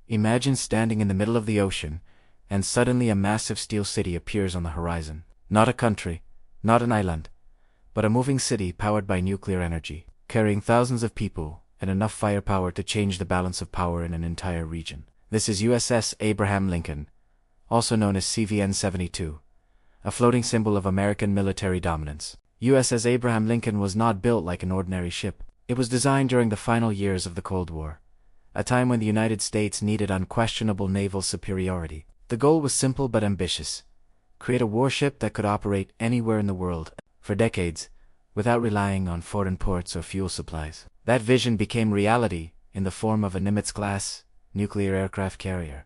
Imagine standing in the middle of the ocean, and suddenly a massive steel city appears on the horizon. Not a country, not an island, but a moving city powered by nuclear energy, carrying thousands of people and enough firepower to change the balance of power in an entire region. This is USS Abraham Lincoln, also known as CVN-72, a floating symbol of American military dominance. USS Abraham Lincoln was not built like an ordinary ship. It was designed during the final years of the Cold War, a time when the United States needed unquestionable naval superiority. The goal was simple but ambitious: create a warship that could operate anywhere in the world, for decades, without relying on foreign ports or fuel supplies. That vision became reality in the form of a Nimitz-class nuclear aircraft carrier,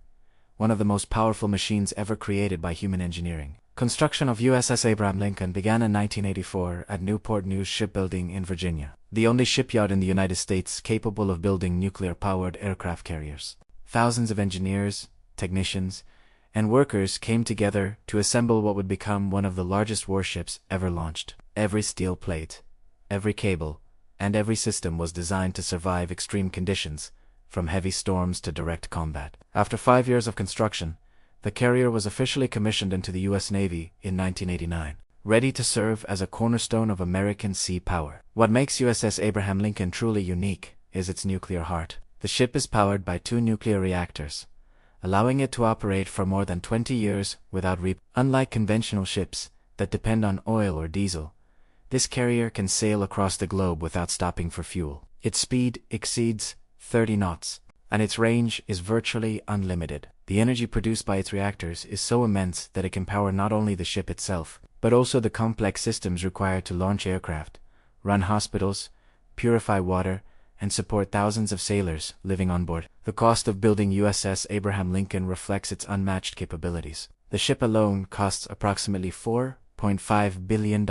one of the most powerful machines ever created by human engineering. Construction of USS Abraham Lincoln began in 1984 at Newport News Shipbuilding in Virginia, the only shipyard in the United States capable of building nuclear-powered aircraft carriers. Thousands of engineers, technicians, and workers came together to assemble what would become one of the largest warships ever launched. Every steel plate, every cable, and every system was designed to survive extreme conditions, from heavy storms to direct combat. After 5 years of construction, the carrier was officially commissioned into the U.S. Navy in 1989, ready to serve as a cornerstone of American sea power. What makes USS Abraham Lincoln truly unique is its nuclear heart. The ship is powered by 2 nuclear reactors, allowing it to operate for more than 20 years without Unlike conventional ships that depend on oil or diesel, this carrier can sail across the globe without stopping for fuel. Its speed exceeds 30 knots, and its range is virtually unlimited. The energy produced by its reactors is so immense that it can power not only the ship itself, but also the complex systems required to launch aircraft, run hospitals, purify water, and support thousands of sailors living on board. The cost of building USS Abraham Lincoln reflects its unmatched capabilities. The ship alone costs approximately $4.5 billion,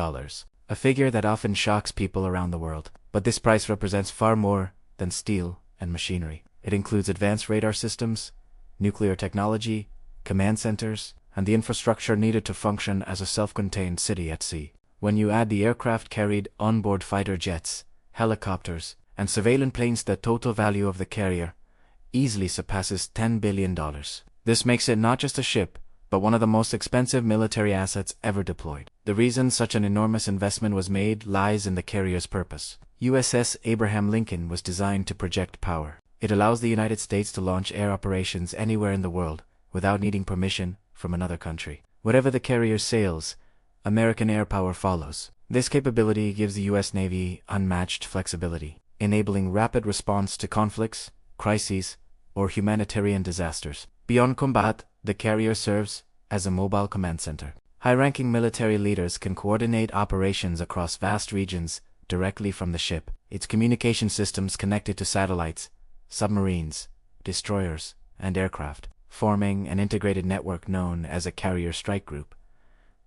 a figure that often shocks people around the world. But this price represents far more than steel and machinery. It includes advanced radar systems, nuclear technology, command centers, and the infrastructure needed to function as a self-contained city at sea. When you add the aircraft carried onboard fighter jets, helicopters, and surveillance planes, the total value of the carrier easily surpasses $10 billion. This makes it not just a ship, but one of the most expensive military assets ever deployed. The reason such an enormous investment was made lies in the carrier's purpose. USS Abraham Lincoln was designed to project power. It allows the United States to launch air operations anywhere in the world without needing permission from another country. Whatever the carrier sails, American air power follows. This capability gives the U.S. Navy unmatched flexibility, enabling rapid response to conflicts, crises, or humanitarian disasters. Beyond combat, the carrier serves as a mobile command center. High-ranking military leaders can coordinate operations across vast regions directly from the ship. Its communication systems connected to satellites, submarines, destroyers, and aircraft, forming an integrated network known as a carrier strike group.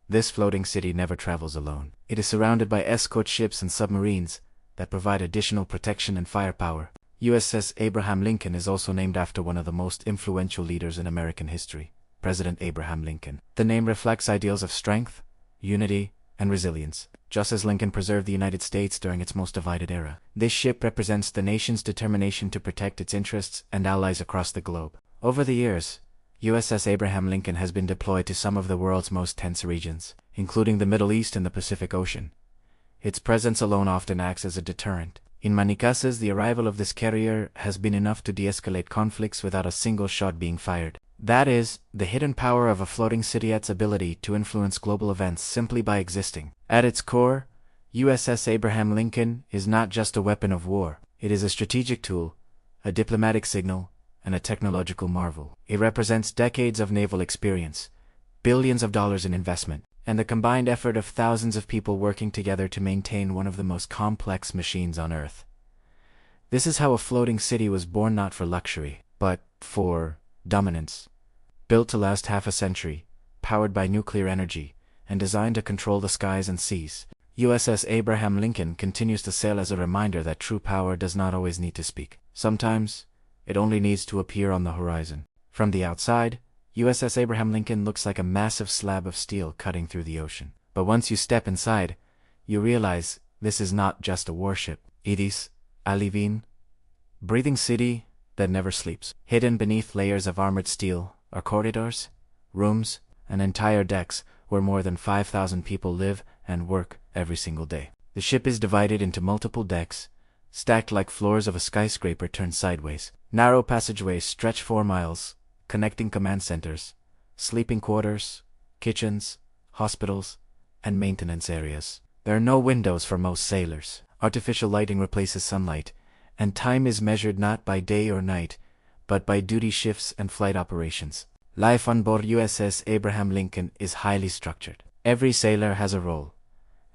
This floating city never travels alone. It is surrounded by escort ships and submarines that provide additional protection and firepower. USS Abraham Lincoln is also named after one of the most influential leaders in American history, President Abraham Lincoln. The name reflects ideals of strength, unity, and resilience, just as Lincoln preserved the United States during its most divided era. This ship represents the nation's determination to protect its interests and allies across the globe. Over the years, USS Abraham Lincoln has been deployed to some of the world's most tense regions, including the Middle East and the Pacific Ocean. Its presence alone often acts as a deterrent. In many cases, the arrival of this carrier has been enough to de-escalate conflicts without a single shot being fired. That is, the hidden power of a floating city's ability to influence global events simply by existing. At its core, USS Abraham Lincoln is not just a weapon of war. It is a strategic tool, a diplomatic signal, and a technological marvel. It represents decades of naval experience, billions of dollars in investment, and the combined effort of thousands of people working together to maintain one of the most complex machines on Earth. This is how a floating city was born, not for luxury, but for dominance. Built to last half a century, powered by nuclear energy, and designed to control the skies and seas, USS Abraham Lincoln continues to sail as a reminder that true power does not always need to speak. Sometimes, it only needs to appear on the horizon. From the outside, USS Abraham Lincoln looks like a massive slab of steel cutting through the ocean. But once you step inside, you realize this is not just a warship. It is a living, breathing city that never sleeps. Hidden beneath layers of armored steel are corridors, rooms, and entire decks where more than 5,000 people live and work every single day. The ship is divided into multiple decks, stacked like floors of a skyscraper turned sideways. Narrow passageways stretch 4 miles, connecting command centers, sleeping quarters, kitchens, hospitals, and maintenance areas. There are no windows for most sailors. Artificial lighting replaces sunlight, and time is measured not by day or night, but by duty shifts and flight operations. Life on board USS Abraham Lincoln is highly structured. Every sailor has a role,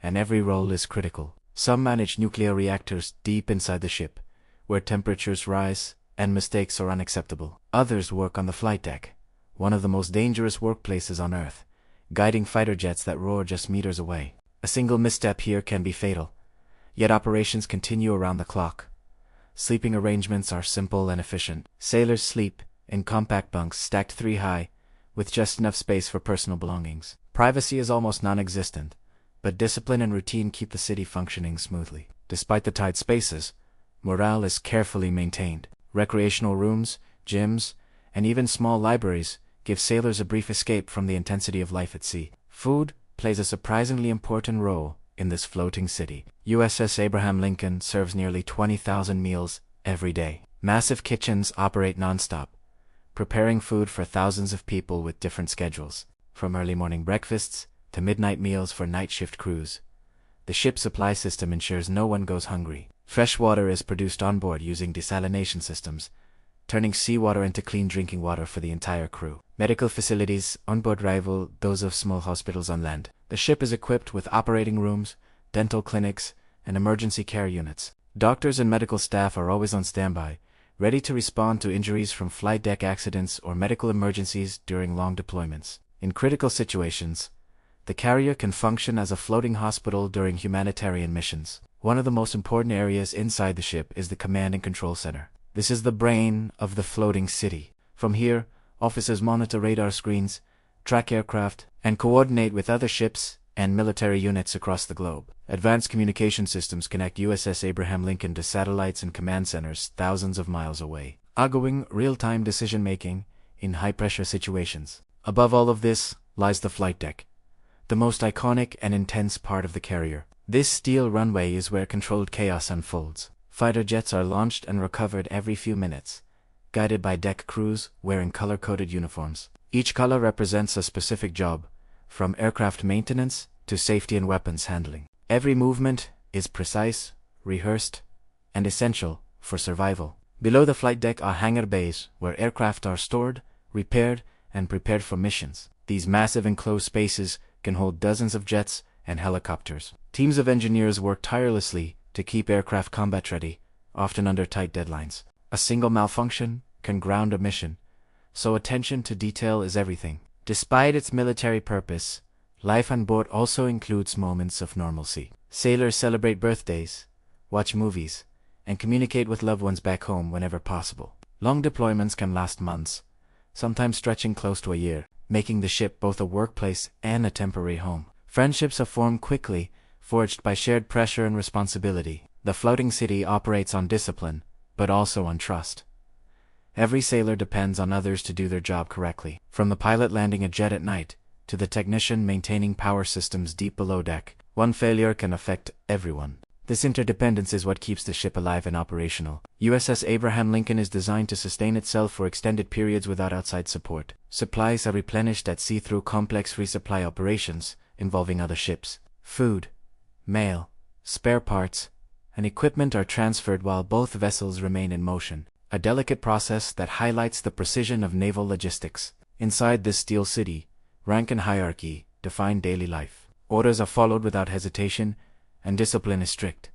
and every role is critical. Some manage nuclear reactors deep inside the ship, where temperatures rise and mistakes are unacceptable. Others work on the flight deck, one of the most dangerous workplaces on Earth, guiding fighter jets that roar just meters away. A single misstep here can be fatal, yet operations continue around the clock. Sleeping arrangements are simple and efficient. Sailors sleep in compact bunks stacked 3 high, with just enough space for personal belongings. Privacy is almost non-existent, but discipline and routine keep the city functioning smoothly. Despite the tight spaces, morale is carefully maintained. Recreational rooms, gyms, and even small libraries give sailors a brief escape from the intensity of life at sea. Food plays a surprisingly important role in this floating city. USS Abraham Lincoln serves nearly 20,000 meals every day. Massive kitchens operate non-stop, preparing food for thousands of people with different schedules, from early morning breakfasts to midnight meals for night shift crews. The ship's supply system ensures no one goes hungry. Fresh water is produced on board using desalination systems, turning seawater into clean drinking water for the entire crew. Medical facilities on board rival those of small hospitals on land. The ship is equipped with operating rooms, dental clinics, and emergency care units. Doctors and medical staff are always on standby, ready to respond to injuries from flight deck accidents or medical emergencies during long deployments. In critical situations, the carrier can function as a floating hospital during humanitarian missions. One of the most important areas inside the ship is the command and control center. This is the brain of the floating city. From here, officers monitor radar screens, track aircraft, and coordinate with other ships and military units across the globe. Advanced communication systems connect USS Abraham Lincoln to satellites and command centers thousands of miles away, allowing real-time decision-making in high-pressure situations. Above all of this lies the flight deck, the most iconic and intense part of the carrier. This steel runway is where controlled chaos unfolds. Fighter jets are launched and recovered every few minutes, guided by deck crews wearing color-coded uniforms. Each color represents a specific job, from aircraft maintenance to safety and weapons handling. Every movement is precise, rehearsed, and essential for survival. Below the flight deck are hangar bays where aircraft are stored, repaired, and prepared for missions. These massive enclosed spaces can hold dozens of jets and helicopters. Teams of engineers work tirelessly to keep aircraft combat ready, often under tight deadlines. A single malfunction can ground a mission, so attention to detail is everything. Despite its military purpose, life on board also includes moments of normalcy. Sailors celebrate birthdays, watch movies, and communicate with loved ones back home whenever possible. Long deployments can last months, sometimes stretching close to a year, making the ship both a workplace and a temporary home. Friendships are formed quickly, forged by shared pressure and responsibility. The floating city operates on discipline, but also on trust. Every sailor depends on others to do their job correctly, from the pilot landing a jet at night to the technician maintaining power systems deep below deck. One failure can affect everyone. This interdependence is what keeps the ship alive and operational. USS Abraham Lincoln is designed to sustain itself for extended periods without outside support. Supplies are replenished at sea through complex resupply operations involving other ships. Food, mail, spare parts, and equipment are transferred while both vessels remain in motion, a delicate process that highlights the precision of naval logistics. Inside this steel city, rank and hierarchy define daily life. Orders are followed without hesitation, and discipline is strict.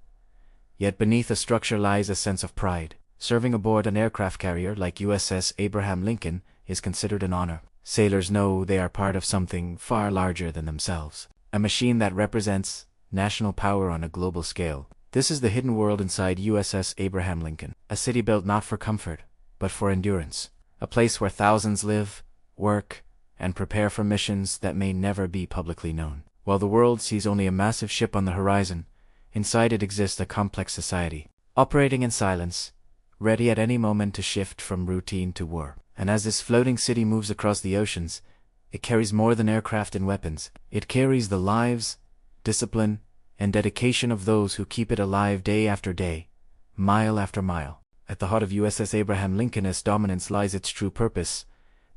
Yet beneath the structure lies a sense of pride. Serving aboard an aircraft carrier like USS Abraham Lincoln is considered an honor. Sailors know they are part of something far larger than themselves, a machine that represents national power on a global scale. This is the hidden world inside USS Abraham Lincoln, a city built not for comfort, but for endurance, a place where thousands live, work, and prepare for missions that may never be publicly known. While the world sees only a massive ship on the horizon, inside it exists a complex society, operating in silence, ready at any moment to shift from routine to war. And as this floating city moves across the oceans, it carries more than aircraft and weapons. It carries the lives, discipline, and dedication of those who keep it alive day after day, mile after mile. At the heart of USS Abraham Lincoln's dominance lies its true purpose: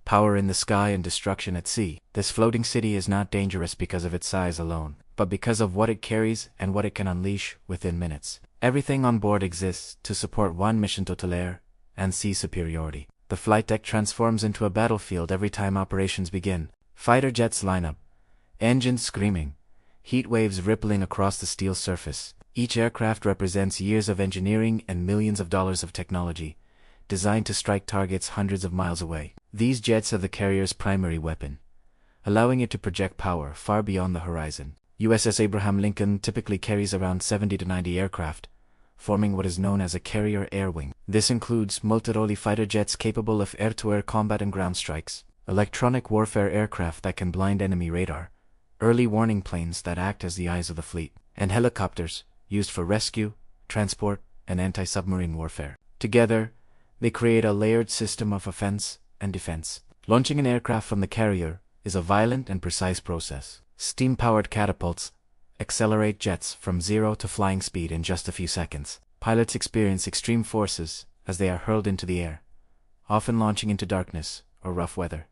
power in the sky and destruction at sea. This floating city is not dangerous because of its size alone, but because of what it carries and what it can unleash within minutes. Everything on board exists to support one mission: total air and sea superiority. The flight deck transforms into a battlefield every time operations begin. Fighter jets line up, engines screaming, heat waves rippling across the steel surface. Each aircraft represents years of engineering and millions of dollars of technology, designed to strike targets hundreds of miles away. These jets are the carrier's primary weapon, allowing it to project power far beyond the horizon. USS Abraham Lincoln typically carries around 70 to 90 aircraft, forming what is known as a carrier air wing. This includes multi-role fighter jets capable of air-to-air combat and ground strikes, electronic warfare aircraft that can blind enemy radar, early warning planes that act as the eyes of the fleet, and helicopters used for rescue, transport, and anti-submarine warfare. Together, they create a layered system of offense and defense. Launching an aircraft from the carrier is a violent and precise process. Steam-powered catapults accelerate jets from zero to flying speed in just a few seconds. Pilots experience extreme forces as they are hurled into the air, often launching into darkness or rough weather.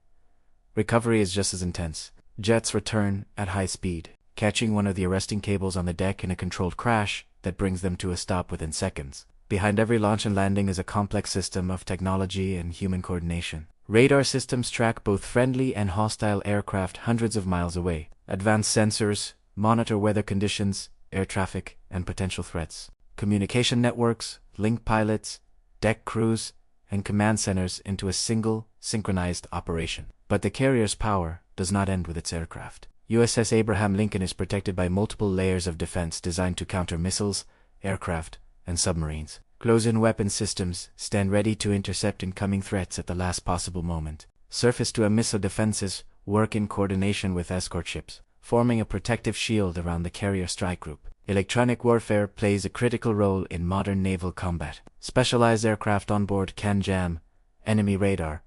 Recovery is just as intense. Jets return at high speed, catching one of the arresting cables on the deck in a controlled crash that brings them to a stop within seconds. Behind every launch and landing is a complex system of technology and human coordination. Radar systems track both friendly and hostile aircraft hundreds of miles away. Advanced sensors monitor weather conditions, air traffic, and potential threats. Communication networks link pilots, deck crews, and command centers into a single, synchronized operation. But the carrier's power does not end with its aircraft. USS Abraham Lincoln is protected by multiple layers of defense designed to counter missiles, aircraft, and submarines. Close-in weapon systems stand ready to intercept incoming threats at the last possible moment. Surface-to-air missile defenses work in coordination with escort ships, forming a protective shield around the carrier strike group. Electronic warfare plays a critical role in modern naval combat. Specialized aircraft on board can jam enemy radar,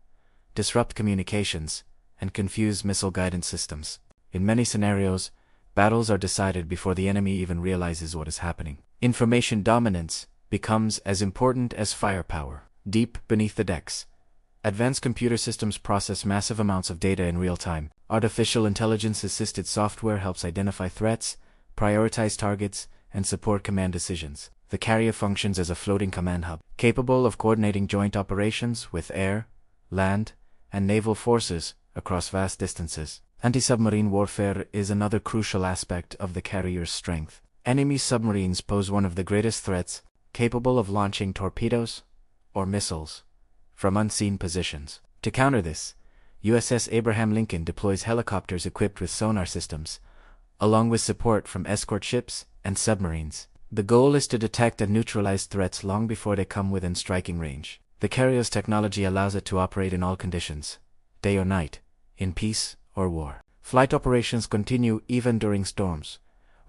disrupt communications, and confuse missile guidance systems. In many scenarios, battles are decided before the enemy even realizes what is happening. Information dominance becomes as important as firepower. Deep beneath the decks, advanced computer systems process massive amounts of data in real time. Artificial intelligence-assisted software helps identify threats, prioritize targets, and support command decisions. The carrier functions as a floating command hub, capable of coordinating joint operations with air, land, and naval forces across vast distances. Anti-submarine warfare is another crucial aspect of the carrier's strength. Enemy submarines pose one of the greatest threats, capable of launching torpedoes or missiles from unseen positions. To counter this, USS Abraham Lincoln deploys helicopters equipped with sonar systems, along with support from escort ships and submarines. The goal is to detect and neutralize threats long before they come within striking range. The carrier's technology allows it to operate in all conditions, day or night, in peace or war. Flight operations continue even during storms,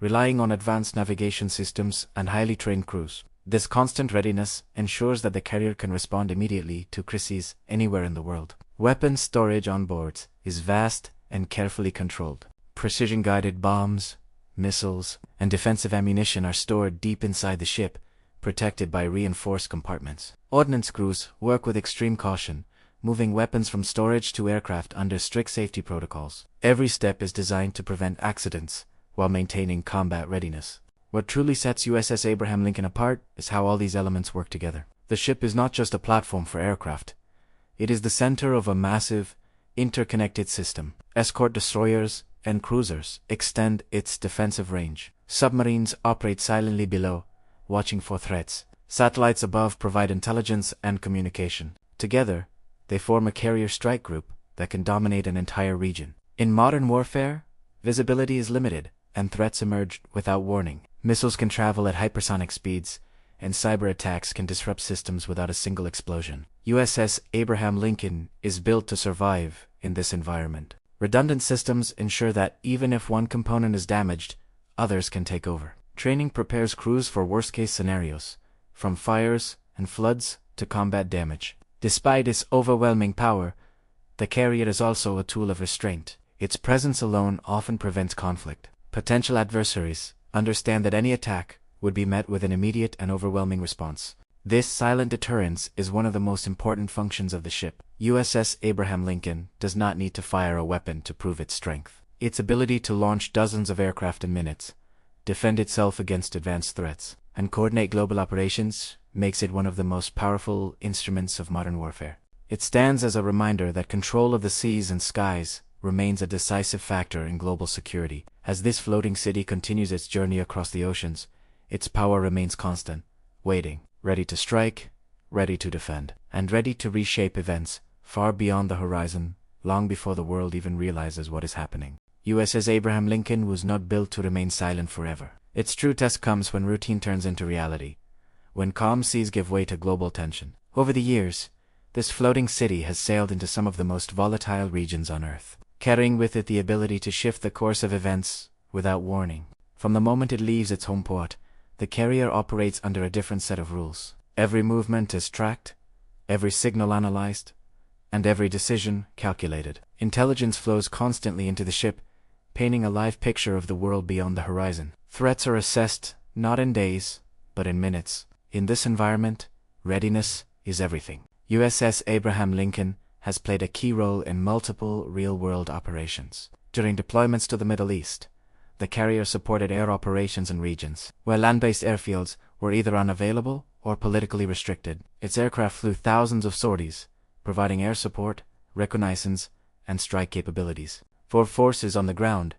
relying on advanced navigation systems and highly trained crews. This constant readiness ensures that the carrier can respond immediately to crises anywhere in the world. Weapons storage on board is vast and carefully controlled. Precision-guided bombs, missiles, and defensive ammunition are stored deep inside the ship, protected by reinforced compartments. Ordnance crews work with extreme caution, moving weapons from storage to aircraft under strict safety protocols. Every step is designed to prevent accidents while maintaining combat readiness. What truly sets USS Abraham Lincoln apart is how all these elements work together. The ship is not just a platform for aircraft. It is the center of a massive, interconnected system. Escort destroyers and cruisers extend its defensive range. Submarines operate silently below, watching for threats. Satellites above provide intelligence and communication. Together, they form a carrier strike group that can dominate an entire region. In modern warfare, visibility is limited, and threats emerge without warning. Missiles can travel at hypersonic speeds, and cyber attacks can disrupt systems without a single explosion. USS Abraham Lincoln is built to survive in this environment. Redundant systems ensure that even if one component is damaged, others can take over. Training prepares crews for worst-case scenarios, from fires and floods to combat damage. Despite its overwhelming power, the carrier is also a tool of restraint. Its presence alone often prevents conflict. Potential adversaries understand that any attack would be met with an immediate and overwhelming response. This silent deterrence is one of the most important functions of the ship. USS Abraham Lincoln does not need to fire a weapon to prove its strength. Its ability to launch dozens of aircraft in minutes, defend itself against advanced threats, and coordinate global operations makes it one of the most powerful instruments of modern warfare. It stands as a reminder that control of the seas and skies remains a decisive factor in global security. As this floating city continues its journey across the oceans, its power remains constant, waiting, ready to strike, ready to defend, and ready to reshape events far beyond the horizon, long before the world even realizes what is happening. USS Abraham Lincoln was not built to remain silent forever. Its true test comes when routine turns into reality, when calm seas give way to global tension. Over the years, this floating city has sailed into some of the most volatile regions on Earth, carrying with it the ability to shift the course of events without warning. From the moment it leaves its home port, the carrier operates under a different set of rules. Every movement is tracked, every signal analyzed, and every decision calculated. Intelligence flows constantly into the ship, painting a live picture of the world beyond the horizon. Threats are assessed not in days, but in minutes. In this environment, readiness is everything. USS Abraham Lincoln has played a key role in multiple real-world operations. During deployments to the Middle East, the carrier supported air operations in regions where land-based airfields were either unavailable or politically restricted. Its aircraft flew thousands of sorties, providing air support, reconnaissance, and strike capabilities. For forces on the ground,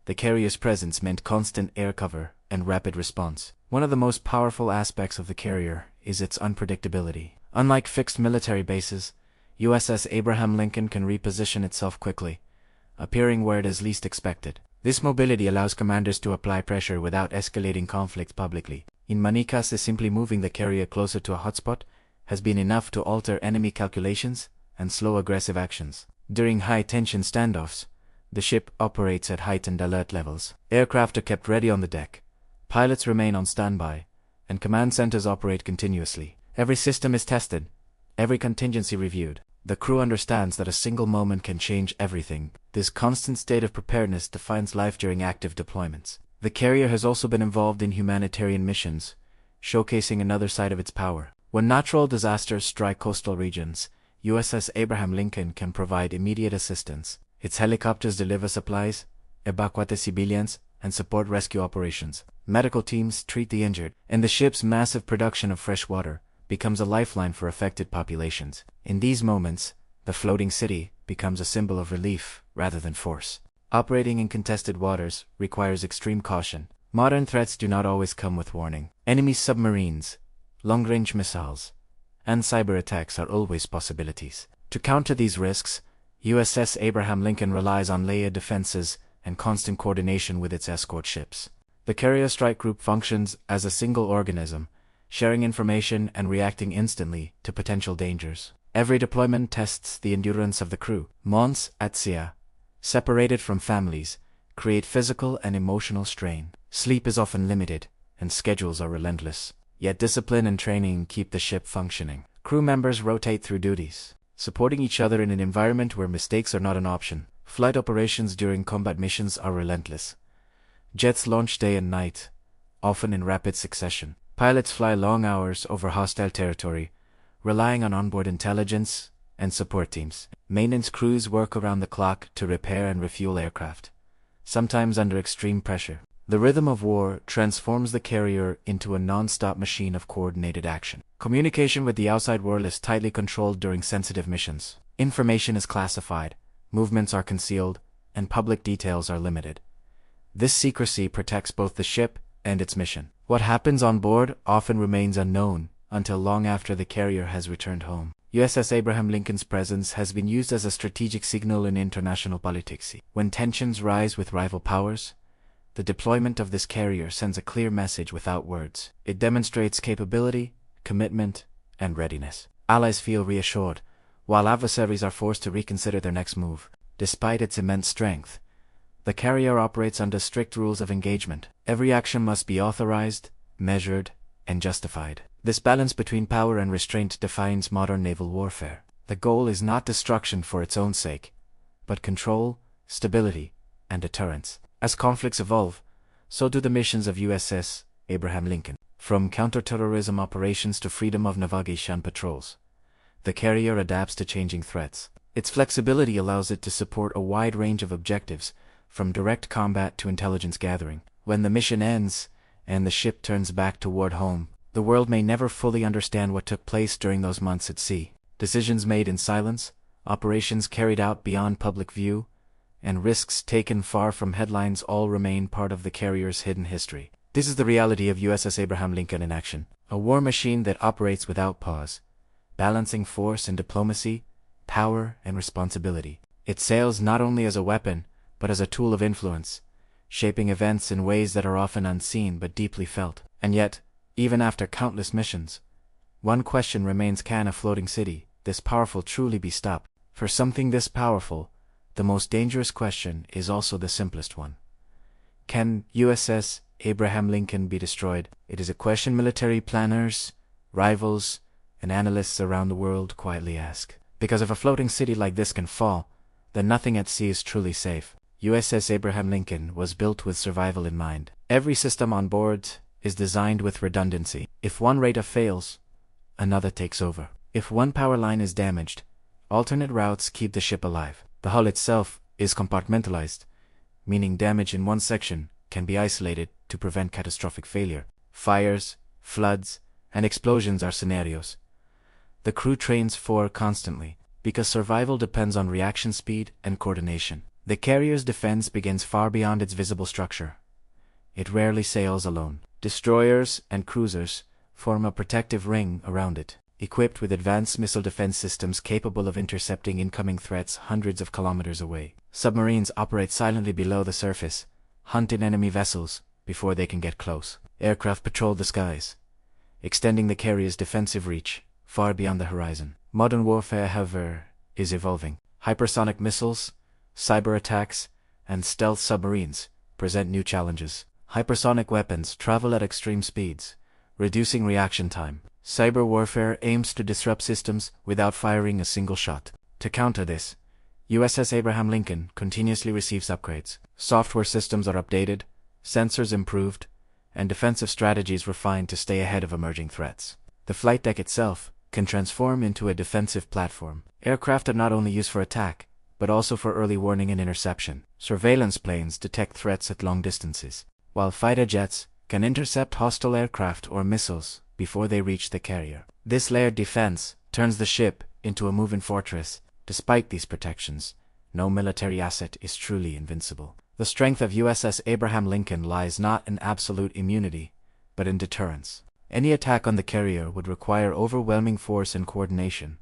the carrier's presence meant constant air cover and rapid response. One of the most powerful aspects of the carrier is its unpredictability. Unlike fixed military bases, USS Abraham Lincoln can reposition itself quickly, appearing where it is least expected. This mobility allows commanders to apply pressure without escalating conflicts publicly. In many cases, simply moving the carrier closer to a hotspot has been enough to alter enemy calculations and slow aggressive actions. During high-tension standoffs, the ship operates at heightened alert levels. Aircraft are kept ready on the deck, pilots remain on standby, and command centers operate continuously. Every system is tested, every contingency reviewed. The crew understands that a single moment can change everything. This constant state of preparedness defines life during active deployments. The carrier has also been involved in humanitarian missions, showcasing another side of its power. When natural disasters strike coastal regions, USS Abraham Lincoln can provide immediate assistance. Its helicopters deliver supplies, evacuate civilians, and support rescue operations. Medical teams treat the injured, and the ship's massive production of fresh water becomes a lifeline for affected populations. In these moments, the floating city becomes a symbol of relief rather than force. Operating in contested waters requires extreme caution. Modern threats do not always come with warning. Enemy submarines, long-range missiles, and cyber attacks are always possibilities. To counter these risks, USS Abraham Lincoln relies on layered defenses and constant coordination with its escort ships. The carrier strike group functions as a single organism, sharing information and reacting instantly to potential dangers. Every deployment tests the endurance of the crew. Months at sea, separated from families, create physical and emotional strain. Sleep is often limited, and schedules are relentless. Yet discipline and training keep the ship functioning. Crew members rotate through duties, supporting each other in an environment where mistakes are not an option. Flight operations during combat missions are relentless. Jets launch day and night, often in rapid succession. Pilots fly long hours over hostile territory, relying on onboard intelligence and support teams. Maintenance crews work around the clock to repair and refuel aircraft, sometimes under extreme pressure. The rhythm of war transforms the carrier into a non-stop machine of coordinated action. Communication with the outside world is tightly controlled during sensitive missions. Information is classified, movements are concealed, and public details are limited. This secrecy protects both the ship and its mission. What happens on board often remains unknown until long after the carrier has returned home. USS Abraham Lincoln's presence has been used as a strategic signal in international politics. When tensions rise with rival powers, the deployment of this carrier sends a clear message without words. It demonstrates capability, commitment, and readiness. Allies feel reassured, while adversaries are forced to reconsider their next move. Despite its immense strength, the carrier operates under strict rules of engagement. Every action must be authorized, measured, and justified. This balance between power and restraint defines modern naval warfare. The goal is not destruction for its own sake, but control, stability, and deterrence. As conflicts evolve, so do the missions of USS Abraham Lincoln. From counterterrorism operations to freedom of navigation patrols, the carrier adapts to changing threats. Its flexibility allows it to support a wide range of objectives, from direct combat to intelligence gathering. When the mission ends, and the ship turns back toward home, the world may never fully understand what took place during those months at sea. Decisions made in silence, operations carried out beyond public view, and risks taken far from headlines all remain part of the carrier's hidden history. This is the reality of USS Abraham Lincoln in action, a war machine that operates without pause, balancing force and diplomacy, power and responsibility. It sails not only as a weapon, but as a tool of influence, shaping events in ways that are often unseen but deeply felt. And yet, even after countless missions, one question remains: can a floating city, this powerful, truly be stopped? For something this powerful, the most dangerous question is also the simplest one. Can USS Abraham Lincoln be destroyed? It is a question military planners, rivals, and analysts around the world quietly ask. Because if a floating city like this can fall, then nothing at sea is truly safe. USS Abraham Lincoln was built with survival in mind. Every system on board is designed with redundancy. If one radar fails, another takes over. If one power line is damaged, alternate routes keep the ship alive. The hull itself is compartmentalized, meaning damage in one section can be isolated to prevent catastrophic failure. Fires, floods, and explosions are scenarios the crew trains for constantly, because survival depends on reaction speed and coordination. The carrier's defense begins far beyond its visible structure. It rarely sails alone. Destroyers and cruisers form a protective ring around it, equipped with advanced missile defense systems capable of intercepting incoming threats hundreds of kilometers away. Submarines operate silently below the surface, hunting enemy vessels before they can get close. Aircraft patrol the skies, extending the carrier's defensive reach far beyond the horizon. Modern warfare, however, is evolving. Hypersonic missiles, cyber attacks, and stealth submarines present new challenges. Hypersonic weapons travel at extreme speeds, reducing reaction time. Cyber warfare aims to disrupt systems without firing a single shot. To counter this, USS Abraham Lincoln continuously receives upgrades. Software systems are updated, sensors improved, and defensive strategies refined to stay ahead of emerging threats. The flight deck itself can transform into a defensive platform. Aircraft are not only used for attack, but also for early warning and interception. Surveillance planes detect threats at long distances, while fighter jets can intercept hostile aircraft or missiles before they reach the carrier. This layered defense turns the ship into a moving fortress. Despite these protections, no military asset is truly invincible. The strength of USS Abraham Lincoln lies not in absolute immunity, but in deterrence. Any attack on the carrier would require overwhelming force and coordination,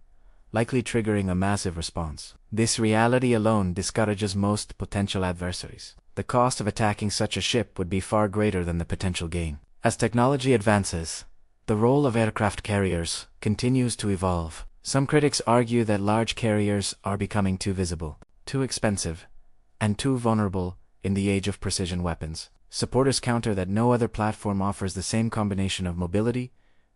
likely triggering a massive response. This reality alone discourages most potential adversaries. The cost of attacking such a ship would be far greater than the potential gain. As technology advances, the role of aircraft carriers continues to evolve. Some critics argue that large carriers are becoming too visible, too expensive, and too vulnerable in the age of precision weapons. Supporters counter that no other platform offers the same combination of mobility,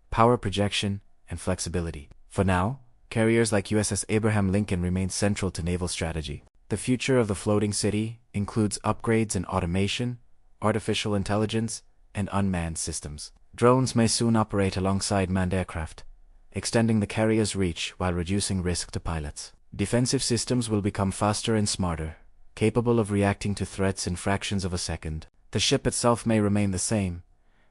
power projection, and flexibility. For now, carriers like USS Abraham Lincoln remain central to naval strategy. The future of the floating city includes upgrades in automation, artificial intelligence, and unmanned systems. Drones may soon operate alongside manned aircraft, extending the carrier's reach while reducing risk to pilots. Defensive systems will become faster and smarter, capable of reacting to threats in fractions of a second. The ship itself may remain the same,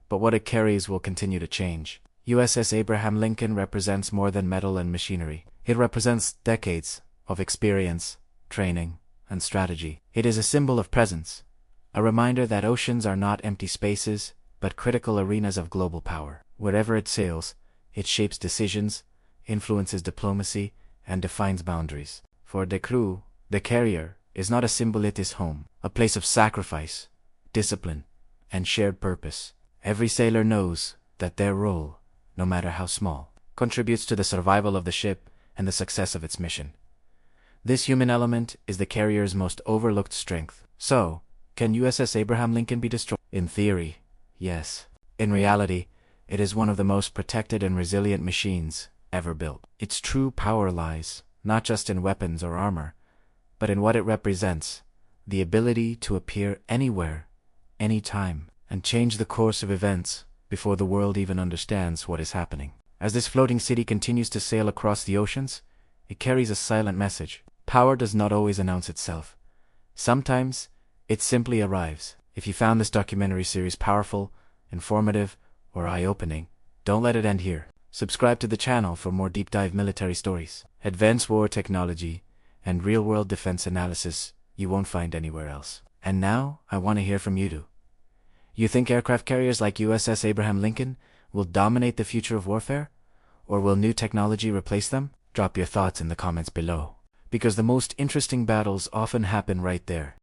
but what it carries will continue to change. USS Abraham Lincoln represents more than metal and machinery. It represents decades of experience, training, and strategy. It is a symbol of presence, a reminder that oceans are not empty spaces, but critical arenas of global power. Wherever it sails, it shapes decisions, influences diplomacy, and defines boundaries. For the crew, the carrier is not a symbol, it is home, a place of sacrifice, discipline, and shared purpose. Every sailor knows that their role, no matter how small, contributes to the survival of the ship and the success of its mission. This human element is the carrier's most overlooked strength. So, can USS Abraham Lincoln be destroyed? In theory, yes. In reality, It is one of the most protected and resilient machines ever built. Its true power lies not just in weapons or armor, but in what it represents: the ability to appear anywhere, anytime, and change the course of events before the world even understands what is happening. As this floating city continues to sail across the oceans, it carries a silent message. Power does not always announce itself. Sometimes, it simply arrives. If you found this documentary series powerful, informative, or eye-opening, don't let it end here. Subscribe to the channel for more deep-dive military stories, advanced war technology, and real-world defense analysis you won't find anywhere else. And now, I want to hear from you too. You think aircraft carriers like USS Abraham Lincoln will dominate the future of warfare? Or will new technology replace them? Drop your thoughts in the comments below, because the most interesting battles often happen right there,